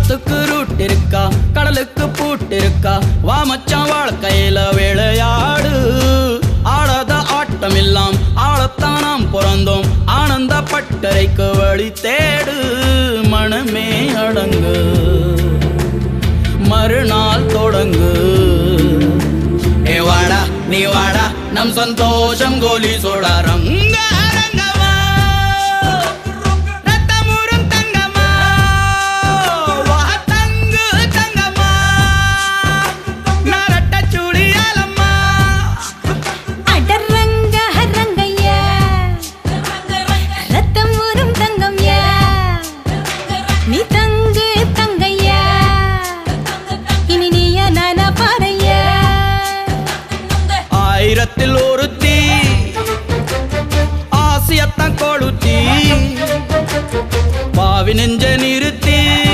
காத்துக்கு ரூட் இருக்கா, கடலுக்கு பூட்டு இருக்கா, வா மச்சான் வாழ்க்கையில விளையாடு. ஆடாத ஆட்டம் எல்லாம் ஆளத்தான் நாம் பிறந்தோம், ஆனந்த பட்டறைக்கு வழி தேடு. மனமே அடங்கு, மறுநாள் தொடங்கு. ஏ வாடா நீ வாடா, நம் சந்தோஷம் கோலி சோடா. ரங்க ரங்கமா ரத்தமுறும் தங்கமா, வா தங்கு தங்கமா, நரட்ட சுழியாலம்மா. அடரங்க ரங்கையா, ரத்தம் ஊரும் தங்கம்யா, நீ தங்கு தங்கையா, இனி நீயா நானா பாறையா. ஆயிரத்தில் ஒருத்தி ஆசியத்தான் கொளுத்தி, பாவி நெஞ்ச